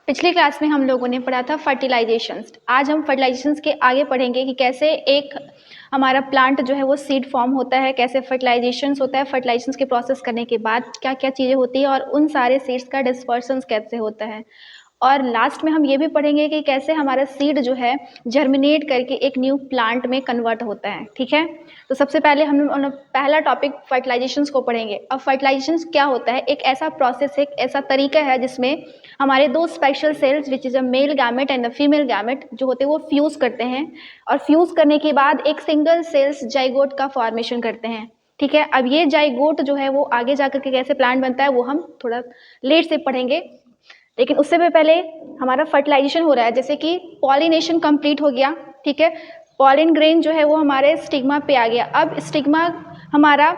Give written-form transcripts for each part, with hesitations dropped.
पिछली क्लास में हम लोगों ने पढ़ा था फर्टिलाइजेशंस। आज हम फर्टिलाइजेशंस के आगे पढ़ेंगे कि कैसे एक हमारा प्लांट जो है वो सीड फॉर्म होता है, कैसे फर्टिलाइजेशंस होता है, फर्टिलाइजेशंस के प्रोसेस करने के बाद क्या क्या चीज़ें होती है और उन सारे सीड्स का डिस्पर्सन्स कैसे होता है। और लास्ट में हम ये भी पढ़ेंगे कि कैसे हमारा सीड जो है जर्मिनेट करके एक न्यू प्लांट में कन्वर्ट होता है। ठीक है, तो सबसे पहले हम पहला टॉपिक फर्टिलाइजेशंस को पढ़ेंगे। अब फर्टिलाइजेशंस क्या होता है? एक ऐसा प्रोसेस है, एक ऐसा तरीका है जिसमें हमारे दो special cells which is a male gamete and a female gamete जो होते हैं वो फ्यूज़ करते हैं और फ्यूज़ करने के बाद एक सिंगल सेल्स जाइगोट का फॉर्मेशन करते हैं। ठीक है, अब ये जाइगोट जो है वो आगे जाकर के कैसे प्लांट बनता है वो हम थोड़ा लेट से पढ़ेंगे, लेकिन उससे भी पहले हमारा फर्टिलाइजेशन हो रहा है। जैसे कि पॉलिनेशन कंप्लीट हो गया, ठीक है, पॉलिन ग्रेन जो है वो हमारे स्टिग्मा पे आ गया। अब स्टिग्मा हमारा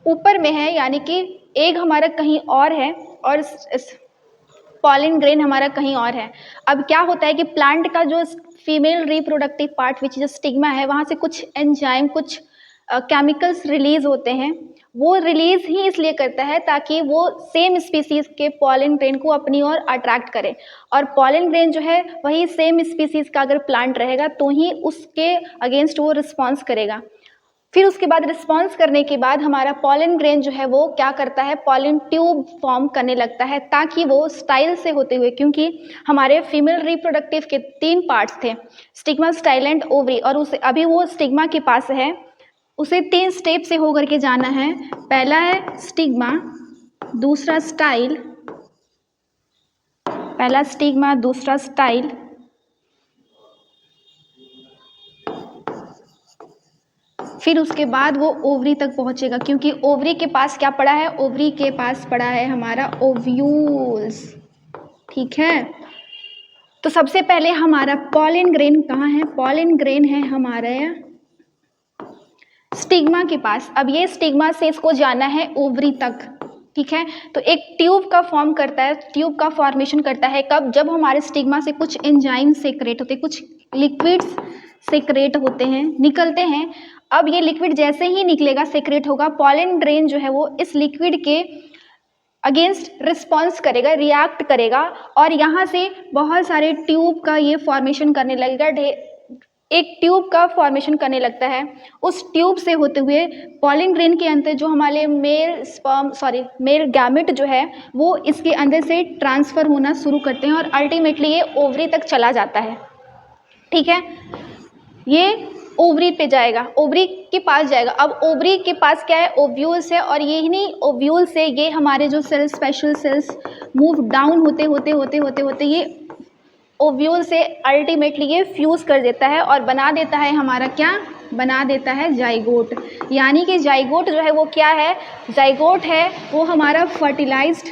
ऊपर में है, यानी कि एग हमारा कहीं और है और पॉलिन ग्रेन हमारा कहीं और है। अब क्या होता है कि प्लांट का जो female reproductive part which is stigma है, वहाँ से कुछ एंजाइम, कुछ केमिकल्स रिलीज होते हैं। वो रिलीज ही इसलिए करता है ताकि वो सेम स्पीसीज के पॉलिन ग्रेन को अपनी ओर अट्रैक्ट करे, और पॉलिन ग्रेन जो है वही सेम स्पीसीज का अगर प्लांट रहेगा तो ही उसके अगेंस्ट वो रिस्पॉन्स करेगा। फिर उसके बाद रिस्पॉन्स करने के बाद हमारा पॉलन ग्रेन जो है वो क्या करता है, पॉलन ट्यूब फॉर्म करने लगता है ताकि वो स्टाइल से होते हुए, क्योंकि हमारे फीमेल रिप्रोडक्टिव के 3 पार्ट्स थे, स्टिग्मा, स्टाइल एंड ओवरी, और उसे अभी वो स्टिग्मा के पास है, उसे 3 स्टेप से होकर के जाना है। पहला है स्टिग्मा, दूसरा स्टाइल, पहला स्टिग्मा दूसरा स्टाइल, फिर उसके बाद वो ओवरी तक पहुंचेगा, क्योंकि ओवरी के पास क्या पड़ा है, ओवरी के पास पड़ा है हमारा ओव्यूल्स। ठीक है, तो सबसे पहले हमारा पॉलिन ग्रेन कहाँ है? पॉलिन ग्रेन है हमारे स्टिग्मा के पास। अब ये स्टिग्मा से इसको जाना है ओवरी तक। ठीक है, तो एक ट्यूब का फॉर्म करता है, ट्यूब का फॉर्मेशन करता है कब? जब हमारे स्टिग्मा से कुछ एंजाइम सेक्रेट होते हैं, कुछ लिक्विड्स सेक्रेट होते हैं, निकलते हैं। अब ये लिक्विड जैसे ही निकलेगा, सेक्रेट होगा, पॉलन ग्रेन जो है वो इस लिक्विड के अगेंस्ट रिस्पॉन्स करेगा, रिएक्ट करेगा, और यहाँ से बहुत सारे ट्यूब का ये फॉर्मेशन करने लगेगा, एक ट्यूब का फॉर्मेशन करने लगता है। उस ट्यूब से होते हुए पॉलन ग्रेन के अंदर जो हमारे मेल गैमेट जो है वो इसके अंदर से ट्रांसफ़र होना शुरू करते हैं और अल्टीमेटली ये ओवरी तक चला जाता है। ठीक है, ये ओवरी पे जाएगा, ओवरी के पास जाएगा। अब ओवरी के पास क्या है? ओव्यूल्स है, और ये ही नहीं, ओव्यूल से ये हमारे जो sales, special sales move down होते होते होते होते होते ये ओव्यूल से अल्टीमेटली ये फ्यूज़ कर देता है और बना देता है हमारा क्या? बना देता है जाइगोट। यानी कि जाइगोट जो है वो क्या है? जाइगोट है वो हमारा फर्टिलाइज्ड,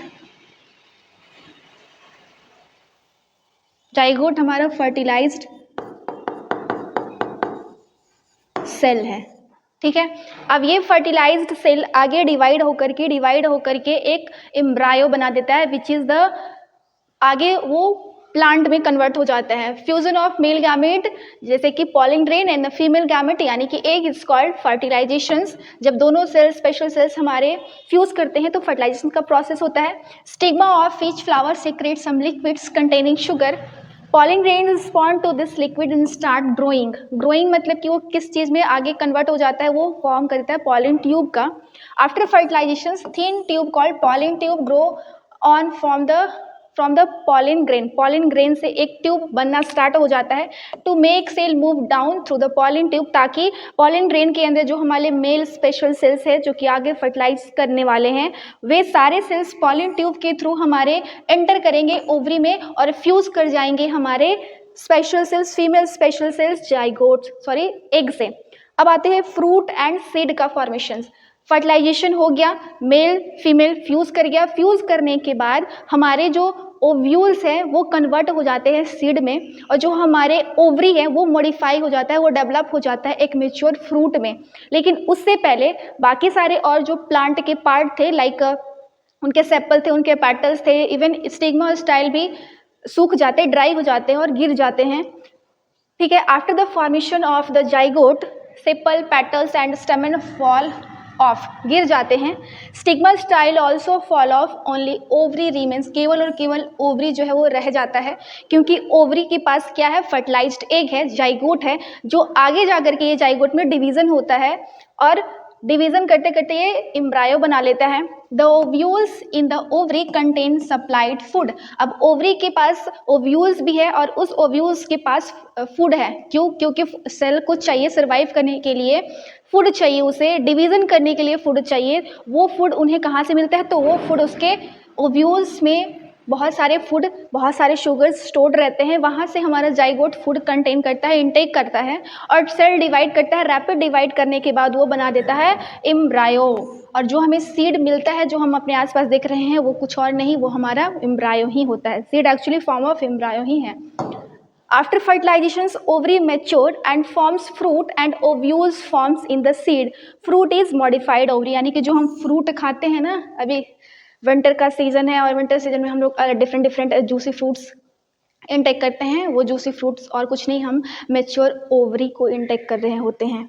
जाइगोट हमारा फर्टिलाइज्ड सेल है। ठीक है, अब ये फर्टिलाइज्ड सेल आगे डिवाइड होकर के एक एम्ब्रायो बना देता है, विच इज द आगे वो प्लांट में कन्वर्ट हो जाता है। फ्यूजन ऑफ मेल गैमेट जैसे कि pollen grain and female gamete यानी कि एग इज कॉल्ड फर्टिलाइजेशंस। जब दोनों सेल्स, स्पेशल सेल्स हमारे फ्यूज करते हैं तो फर्टिलाइजेशन का प्रोसेस होता है। Stigma of each flower secrete some liquids containing sugar. Pollen grain respond to this liquid and start growing. Growing मतलब कि वो किस चीज़ में आगे कन्वर्ट हो जाता है, वो फॉर्म करता है पॉलन ट्यूब का। After fertilization thin tube called pollen tube grow on from the pollen grain. Pollen grain से एक ट्यूब बनना स्टार्ट हो जाता है to make cell move down through the pollen tube, ताकि पॉलन ग्रेन के अंदर जो हमारे मेल स्पेशल सेल्स है जो कि आगे फर्टिलाइज करने वाले हैं, वे सारे सेल्स पॉलन ट्यूब के थ्रू हमारे एंटर करेंगे ओवरी में और फ्यूज कर जाएंगे हमारे special cells, female special cells zygote egg से। अब आते हैं फ्रूट एंड सीड का फॉर्मेशन। फर्टिलाइजेशन हो गया, मेल फीमेल फ्यूज कर गया, फ्यूज करने के बाद हमारे जो ओव्यूल्स हैं वो कन्वर्ट हो जाते हैं सीड में, और जो हमारे ओवरी है वो मॉडिफाई हो जाता है, वो डेवलप हो जाता है एक मेच्योर फ्रूट में। लेकिन उससे पहले बाकी सारे और जो प्लांट के पार्ट थे, लाइक उनके सेपल थे, उनके पेटल्स थे, इवन स्टिग्मा और स्टाइल भी सूख जाते, ड्राई हो जाते हैं और गिर जाते हैं। ठीक है, after the formation of the zygote sepal, petals and stamen fall off, गिर जाते हैं। Stigma style also fall off, only ovary remains, केवल और केवल ओवरी जो है वो रह जाता है, क्योंकि ओवरी के पास क्या है, फर्टिलाइज्ड एग है, जाइगोट है, जो आगे जा करके ये जाइगोट में डिवीज़न होता है और डिवीज़न करते करते ये एम्ब्रायो बना लेता है। The ovules in the ovary contain supplied food, अब ओवरी के पास ओव्यूल्स भी है और उस ओव्यूल्स के पास फूड है, क्यों, क्योंकि सेल को चाहिए सर्वाइव करने के लिए फूड चाहिए, उसे डिवीज़न करने के लिए फूड चाहिए। वो फूड उन्हें कहाँ से मिलता है, तो वो फूड उसके ओव्यूल्स में बहुत सारे फूड, बहुत सारे शुगर्स स्टोर्ड रहते हैं, वहाँ से हमारा जाइगोट फूड कंटेन करता है, इनटेक करता है और सेल डिवाइड करता है। रैपिड डिवाइड करने के बाद वो बना देता है एम्ब्रायो, और जो हमें सीड मिलता है जो हम अपने आसपास देख रहे हैं वो कुछ और नहीं, वो हमारा एम्ब्रायो ही होता है। Seed actually form of embryo ही है। After fertilization, ovary mature and forms fruit and ovules forms in the seed. Fruit is modified ovary, यानी कि जो हम फ्रूट खाते हैं ना, अभी विंटर का सीजन है और विंटर सीजन में हम लोग डिफरेंट जूसी फ्रूट्स इनटेक करते हैं, वो जूसी फ्रूट्स और कुछ नहीं, हम मेच्योर ओवरी को इनटेक कर रहे होते हैं।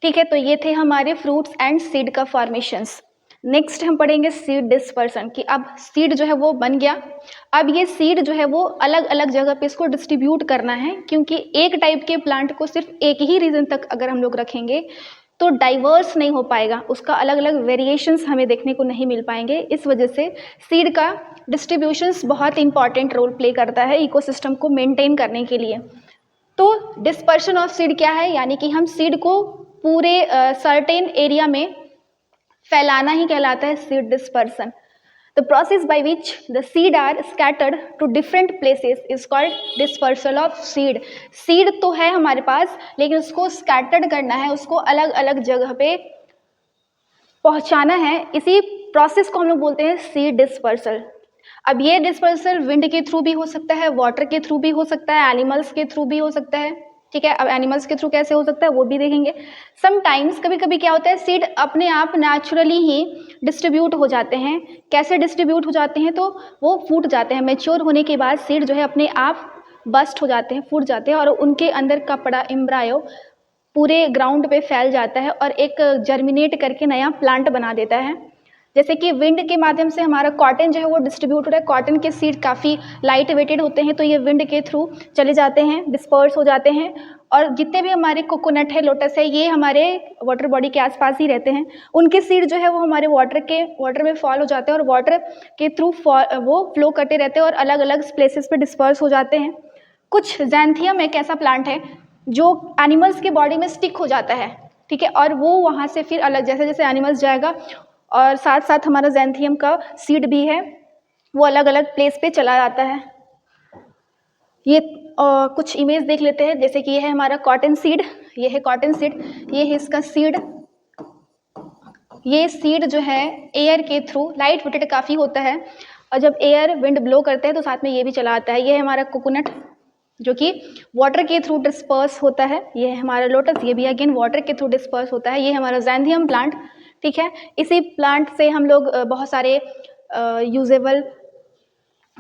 ठीक है, तो ये थे हमारे फ्रूट्स एंड सीड का फॉर्मेशंस। नेक्स्ट हम पढ़ेंगे सीड डिस्पर्सन, कि अब सीड जो है वो बन गया, अब ये सीड जो है वो अलग अलग जगह पे इसको डिस्ट्रीब्यूट करना है, क्योंकि एक टाइप के प्लांट को सिर्फ एक ही रीजन तक अगर हम लोग रखेंगे तो डाइवर्स नहीं हो पाएगा, उसका अलग अलग वेरिएशंस हमें देखने को नहीं मिल पाएंगे। इस वजह से सीड का डिस्ट्रीब्यूशंस बहुत इंपॉर्टेंट रोल प्ले करता है इकोसिस्टम को मेंटेन करने के लिए। तो डिस्पर्शन ऑफ सीड क्या है, यानी कि हम सीड को पूरे सर्टेन एरिया में फैलाना ही कहलाता है seed dispersion. The process by which the seed are scattered to different places is called dispersal of seed. Seed तो है हमारे पास, लेकिन उसको स्कैटर्ड करना है, उसको अलग अलग जगह पे पहुंचाना है, इसी प्रोसेस को हम लोग बोलते हैं सीड डिस्पर्सल। अब ये डिस्पर्सल विंड के थ्रू भी हो सकता है, वाटर के थ्रू भी हो सकता है, एनिमल्स के थ्रू भी हो सकता है। ठीक है, अब एनिमल्स के थ्रू कैसे हो सकता है वो भी देखेंगे। समटाइम्स कभी कभी क्या होता है, सीड अपने आप नेचुरली ही डिस्ट्रीब्यूट हो जाते हैं। कैसे डिस्ट्रीब्यूट हो जाते हैं, तो वो फूट जाते हैं, मेच्योर होने के बाद सीड जो है अपने आप बस्ट हो जाते हैं, फूट जाते हैं और उनके अंदर का पड़ा एम्ब्रायो पूरे ग्राउंड पे फैल जाता है और एक जर्मिनेट करके नया प्लांट बना देता है। जैसे कि विंड के माध्यम से हमारा कॉटन जो है वो डिस्ट्रीब्यूट हो रहा है, कॉटन के सीड काफ़ी लाइट वेटेड होते हैं, तो ये विंड के थ्रू चले जाते हैं, डिस्पर्स हो जाते हैं। और जितने भी हमारे कोकोनट है, लोटस है, ये हमारे वाटर बॉडी के आसपास ही रहते हैं, उनके सीड जो है वो हमारे वाटर में फॉल हो जाते हैं और वाटर के थ्रू वो फ्लो करते रहते हैं और अलग अलग प्लेसेस पे डिस्पर्स हो जाते हैं। कुछ ज़ैंथियम एक ऐसा प्लांट है जो एनिमल्स के बॉडी में स्टिक हो जाता है, ठीक है, और वो वहाँ से फिर अलग, जैसे जैसे एनिमल्स जाएगा और साथ साथ हमारा ज़ैंथियम का सीड भी है, वो अलग अलग प्लेस पे चला जाता है। ये कुछ इमेज देख लेते हैं, जैसे कि ये है हमारा कॉटन सीड, ये है कॉटन सीड, ये है इसका सीड। ये सीड जो है एयर के थ्रू, लाइट वेटेड काफ़ी होता है, और जब एयर विंड ब्लो करते हैं तो साथ में ये भी चला आता है। ये है हमारा कोकोनट जो कि वाटर के थ्रू डिस्पर्स होता है। ये है हमारा लोटस, ये भी अगेन वाटर के थ्रू डिस्पर्स होता है। ये हमारा ज़ैंथियम प्लांट, ठीक है। इसी प्लांट से हम लोग बहुत सारे यूजेबल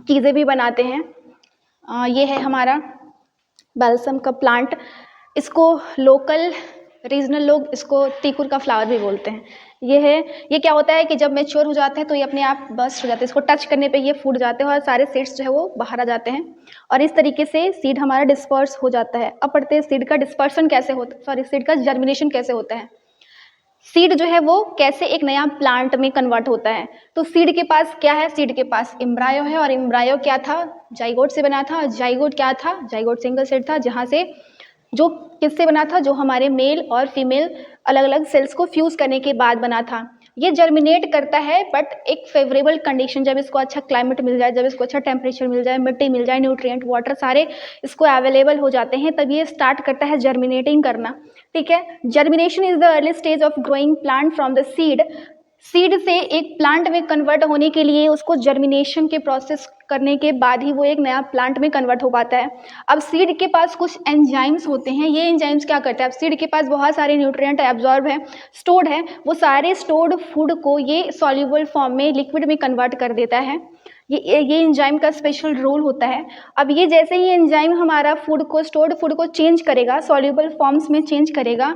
चीज़ें भी बनाते हैं। ये है हमारा बैल्सम का प्लांट, इसको लोकल रीजनल लोग इसको तीकुर का फ्लावर भी बोलते हैं। ये क्या होता है कि जब मैच्योर हो जाते हैं तो ये अपने आप बस्ट हो जाते हैं, इसको टच करने पे ये फूट जाते हैं और सारे सीड्स जो है वो बाहर आ जाते हैं और इस तरीके से सीड हमारा डिस्पर्स हो जाता है। अब पढ़ते हैं सीड का डिस्पर्सन कैसे होता है, सीड का जर्मिनेशन कैसे होता है। सीड जो है वो कैसे एक नया प्लांट में कन्वर्ट होता है। तो सीड के पास क्या है, सीड के पास एम्ब्रायो है, और एम्ब्रायो क्या था, जाइगोट से बना था। जाइगोट क्या था, जाइगोट सिंगल सेल था, जहाँ से जो किससे बना था, जो हमारे मेल और फीमेल अलग अलग सेल्स को फ्यूज करने के बाद बना था। ये जर्मिनेट करता है बट एक फेवरेबल कंडीशन, जब इसको अच्छा क्लाइमेट मिल जाए, जब इसको अच्छा टेम्परेचर मिल जाए, मिट्टी मिल जाए, न्यूट्रिएंट वाटर सारे इसको अवेलेबल हो जाते हैं, तब ये स्टार्ट करता है जर्मिनेटिंग करना, ठीक है। Germination is the early stage of growing plant from the seed. Seed से एक प्लांट में कन्वर्ट होने के लिए उसको जर्मिनेशन के प्रोसेस करने के बाद ही वो एक नया प्लांट में कन्वर्ट हो पाता है। अब सीड के पास कुछ एंजाइम्स होते हैं, ये एंजाइम्स क्या करते हैं, अब सीड के पास बहुत सारे न्यूट्रिएंट एब्जॉर्ब है, स्टोर्ड है, वो सारे स्टोर्ड फूड को ये सॉल्युबल फॉर्म में, लिक्विड में कन्वर्ट कर देता है। ये एंजाइम का स्पेशल रोल होता है। अब ये जैसे ही एंजाइम हमारा फूड को, स्टोर्ड फूड को चेंज करेगा, सॉल्युबल फॉर्म्स में चेंज करेगा,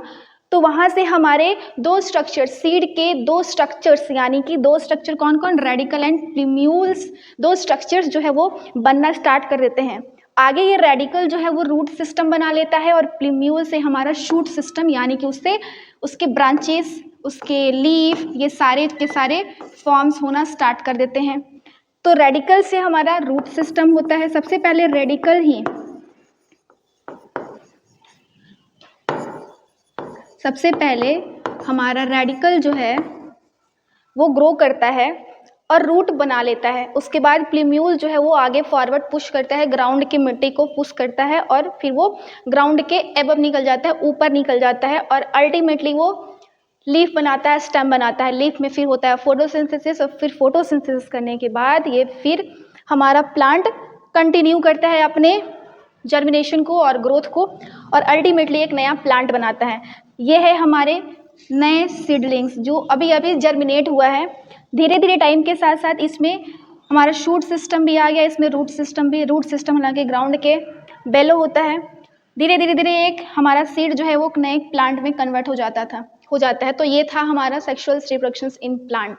तो वहाँ से हमारे दो स्ट्रक्चर, सीड के दो स्ट्रक्चर्स, यानी कि दो स्ट्रक्चर कौन कौन, रेडिकल एंड प्लीम्यूल्स, दो स्ट्रक्चर्स जो है वो बनना स्टार्ट कर देते हैं। आगे ये रेडिकल जो है वो रूट सिस्टम बना लेता है और प्लीम्यूल से हमारा शूट सिस्टम, यानी कि उससे उसके ब्रांचेस, उसके लीफ, ये सारे के सारे फॉर्म्स होना स्टार्ट कर देते हैं। तो रेडिकल से हमारा रूट सिस्टम होता है। सबसे पहले रेडिकल ही, सबसे पहले हमारा रेडिकल जो है वो ग्रो करता है और रूट बना लेता है। उसके बाद प्लीम्यूल जो है वो आगे फॉरवर्ड पुश करता है, ग्राउंड की मिट्टी को पुश करता है और फिर वो ग्राउंड के एबव निकल जाता है, ऊपर निकल जाता है और अल्टीमेटली वो लीफ बनाता है, स्टेम बनाता है। लीफ में फिर होता है फोटोसिंथेसिस और फिर फोटोसिंथेसिस करने के बाद ये फिर हमारा प्लांट कंटिन्यू करता है अपने जर्मिनेशन को और ग्रोथ को और अल्टीमेटली एक नया प्लांट बनाता है। ये है हमारे नए सीडलिंग्स जो अभी अभी जर्मिनेट हुआ है। धीरे धीरे टाइम के साथ साथ इसमें हमारा शूट सिस्टम भी आ गया, इसमें रूट सिस्टम भी, रूट सिस्टम हालांकि ग्राउंड के बेलो होता है। धीरे धीरे धीरे एक हमारा सीड जो है वो नए प्लांट में कन्वर्ट हो जाता है। तो ये था हमारा सेक्सुअल रिप्रोडक्शन इन प्लांट।